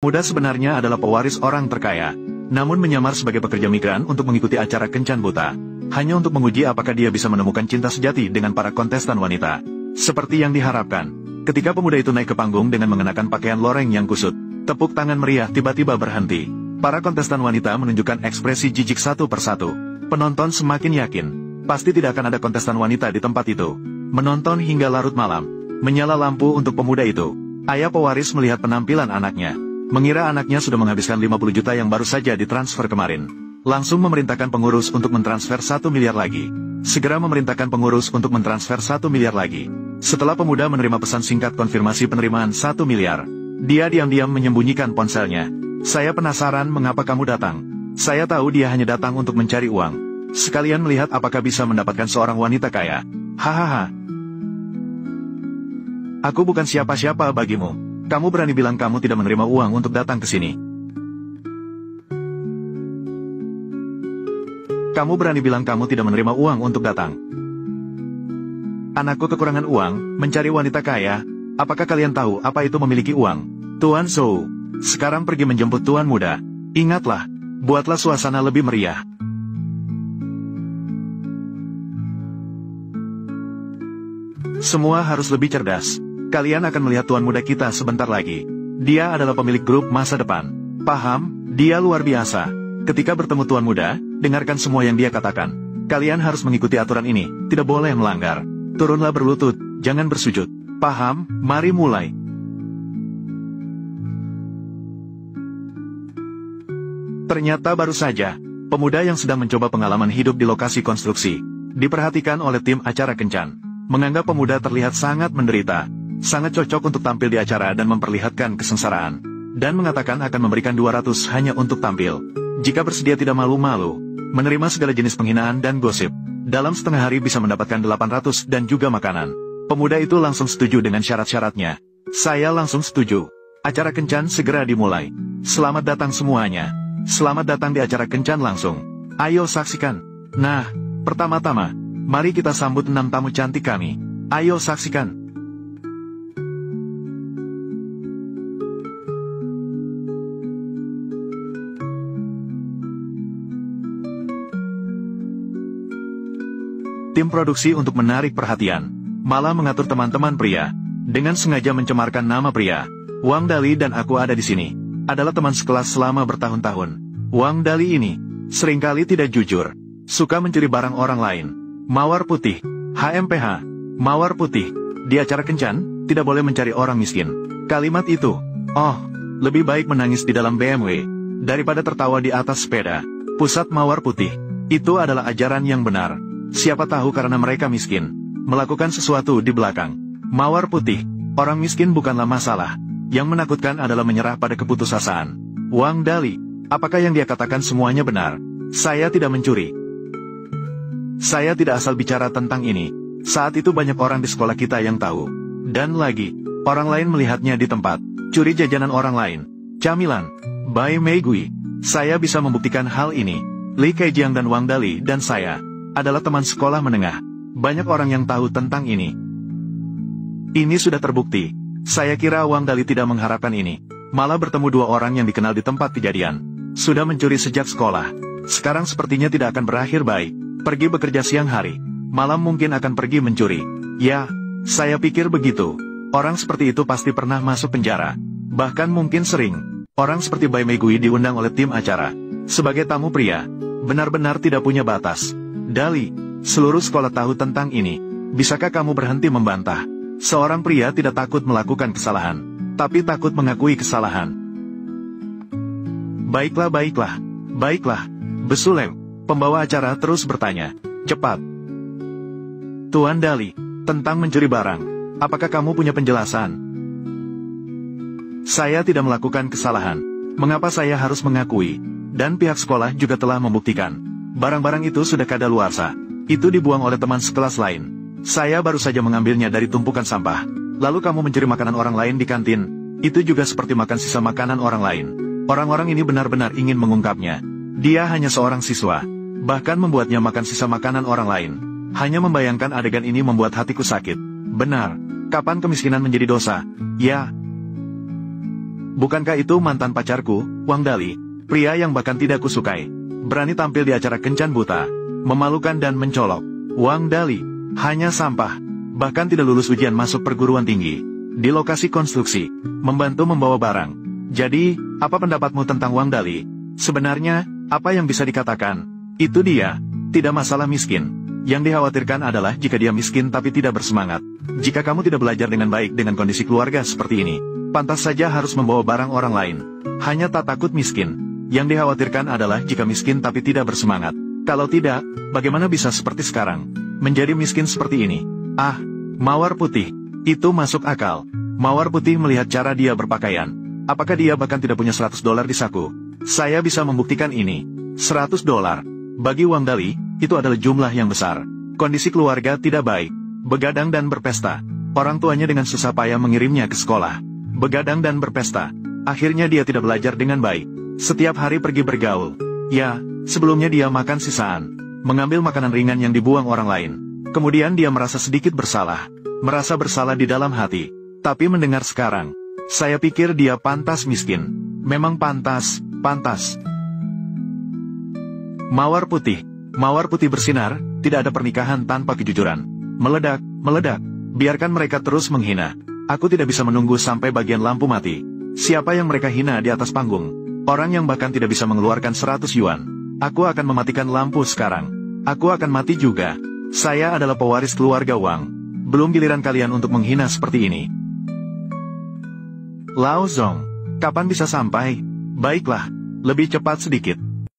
Muda sebenarnya adalah pewaris orang terkaya, namun menyamar sebagai pekerja migran untuk mengikuti acara kencan buta, hanya untuk menguji apakah dia bisa menemukan cinta sejati dengan para kontestan wanita. Seperti yang diharapkan, ketika pemuda itu naik ke panggung dengan mengenakan pakaian loreng yang kusut, tepuk tangan meriah tiba-tiba berhenti. Para kontestan wanita menunjukkan ekspresi jijik satu persatu. Penonton semakin yakin, pasti tidak akan ada kontestan wanita di tempat itu. Menonton hingga larut malam, menyala lampu untuk pemuda itu. Ayah pewaris melihat penampilan anaknya, mengira anaknya sudah menghabiskan 50 juta yang baru saja ditransfer kemarin. Langsung memerintahkan pengurus untuk mentransfer 1 miliar lagi. Segera memerintahkan pengurus untuk mentransfer 1 miliar lagi. Setelah pemuda menerima pesan singkat konfirmasi penerimaan 1 miliar, dia diam-diam menyembunyikan ponselnya. Saya penasaran mengapa kamu datang. Saya tahu dia hanya datang untuk mencari uang. Sekalian melihat apakah bisa mendapatkan seorang wanita kaya. Hahaha. Aku bukan siapa-siapa bagimu. Kamu berani bilang kamu tidak menerima uang untuk datang ke sini. Kamu berani bilang kamu tidak menerima uang untuk datang. Anakku kekurangan uang, mencari wanita kaya. Apakah kalian tahu apa itu memiliki uang? Tuan Zhou, sekarang pergi menjemput Tuan Muda. Ingatlah, buatlah suasana lebih meriah. Semua harus lebih cerdas. Kalian akan melihat Tuan Muda kita sebentar lagi. Dia adalah pemilik grup masa depan. Paham? Dia luar biasa. Ketika bertemu Tuan Muda, dengarkan semua yang dia katakan. Kalian harus mengikuti aturan ini, tidak boleh melanggar. Turunlah berlutut, jangan bersujud. Paham? Mari mulai. Ternyata baru saja, pemuda yang sedang mencoba pengalaman hidup di lokasi konstruksi, diperhatikan oleh tim acara kencan. Menganggap pemuda terlihat sangat menderita, sangat cocok untuk tampil di acara dan memperlihatkan kesengsaraan, dan mengatakan akan memberikan 200 hanya untuk tampil. Jika bersedia tidak malu-malu, menerima segala jenis penghinaan dan gosip, dalam setengah hari bisa mendapatkan 800 dan juga makanan. Pemuda itu langsung setuju dengan syarat-syaratnya. Saya langsung setuju. Acara kencan segera dimulai. Selamat datang semuanya. Selamat datang di acara kencan langsung. Ayo saksikan. Nah, pertama-tama, mari kita sambut 6 tamu cantik kami. Ayo saksikan. Tim produksi untuk menarik perhatian, malah mengatur teman-teman pria, dengan sengaja mencemarkan nama pria. Wang Dali dan aku ada di sini. Adalah teman sekelas selama bertahun-tahun. Wang Dali ini, seringkali tidak jujur, suka mencuri barang orang lain. Mawar putih, HMPH, mawar putih, di acara kencan, tidak boleh mencari orang miskin. Kalimat itu, oh, lebih baik menangis di dalam BMW, daripada tertawa di atas sepeda. Pusat mawar putih, itu adalah ajaran yang benar. Siapa tahu karena mereka miskin, melakukan sesuatu di belakang. Mawar putih, orang miskin bukanlah masalah. Yang menakutkan adalah menyerah pada keputusasaan. Wang Dali, apakah yang dia katakan semuanya benar? Saya tidak mencuri. Saya tidak asal bicara tentang ini. Saat itu banyak orang di sekolah kita yang tahu. Dan lagi, orang lain melihatnya di tempat. Curi jajanan orang lain. Camilan. Bai Meigui. Saya bisa membuktikan hal ini. Li Kaijiang dan Wang Dali dan saya adalah teman sekolah menengah. Banyak orang yang tahu tentang ini. Ini sudah terbukti. Saya kira Wang Dali tidak mengharapkan ini. Malah bertemu 2 orang yang dikenal di tempat kejadian. Sudah mencuri sejak sekolah. Sekarang sepertinya tidak akan berakhir baik. Pergi bekerja siang hari. Malam mungkin akan pergi mencuri. Ya, saya pikir begitu. Orang seperti itu pasti pernah masuk penjara. Bahkan mungkin sering. Orang seperti Bai Meigui diundang oleh tim acara. Sebagai tamu pria, benar-benar tidak punya batas. Dali, seluruh sekolah tahu tentang ini. Bisakah kamu berhenti membantah? Seorang pria tidak takut melakukan kesalahan, tapi takut mengakui kesalahan. Baiklah, baiklah, baiklah. Besulem, pembawa acara terus bertanya. Cepat. Tuan Dali, tentang mencuri barang, apakah kamu punya penjelasan? Saya tidak melakukan kesalahan. Mengapa saya harus mengakui? Dan pihak sekolah juga telah membuktikan. Barang-barang itu sudah kadaluarsa. Itu dibuang oleh teman sekelas lain. Saya baru saja mengambilnya dari tumpukan sampah. Lalu kamu mencuri makanan orang lain di kantin. Itu juga seperti makan sisa makanan orang lain. Orang-orang ini benar-benar ingin mengungkapnya. Dia hanya seorang siswa. Bahkan membuatnya makan sisa makanan orang lain. Hanya membayangkan adegan ini membuat hatiku sakit. Benar. Kapan kemiskinan menjadi dosa? Ya. Bukankah itu mantan pacarku, Wang Dali? Pria yang bahkan tidak kusukai. Berani tampil di acara kencan buta. Memalukan dan mencolok. Wang Dali, hanya sampah. Bahkan tidak lulus ujian masuk perguruan tinggi. Di lokasi konstruksi, membantu membawa barang. Jadi, apa pendapatmu tentang Wang Dali? Sebenarnya, apa yang bisa dikatakan? Itu dia, tidak masalah miskin. Yang dikhawatirkan adalah jika dia miskin tapi tidak bersemangat. Jika kamu tidak belajar dengan baik dengan kondisi keluarga seperti ini, pantas saja harus membawa barang orang lain. Hanya tak takut miskin. Yang dikhawatirkan adalah jika miskin tapi tidak bersemangat. Kalau tidak, bagaimana bisa seperti sekarang? Menjadi miskin seperti ini. Ah, Mawar Putih. Itu masuk akal. Mawar Putih melihat cara dia berpakaian. Apakah dia bahkan tidak punya $100 di saku? Saya bisa membuktikan ini. $100. Bagi Wang Dali, itu adalah jumlah yang besar. Kondisi keluarga tidak baik. Begadang dan berpesta. Orang tuanya dengan susah payah mengirimnya ke sekolah. Begadang dan berpesta. Akhirnya dia tidak belajar dengan baik. Setiap hari pergi bergaul. Ya, sebelumnya dia makan sisaan. Mengambil makanan ringan yang dibuang orang lain. Kemudian dia merasa sedikit bersalah. Merasa bersalah di dalam hati. Tapi mendengar sekarang, saya pikir dia pantas miskin. Memang pantas, pantas. Mawar Putih. Mawar Putih bersinar, tidak ada pernikahan tanpa kejujuran. Meledak, meledak. Biarkan mereka terus menghina. Aku tidak bisa menunggu sampai bagian lampu mati. Siapa yang mereka hina di atas panggung? Orang yang bahkan tidak bisa mengeluarkan 100 yuan. Aku akan mematikan lampu sekarang. Aku akan mati juga. Saya adalah pewaris keluarga Wang. Belum giliran kalian untuk menghina seperti ini. Lao Zong, kapan bisa sampai? Baiklah, lebih cepat sedikit.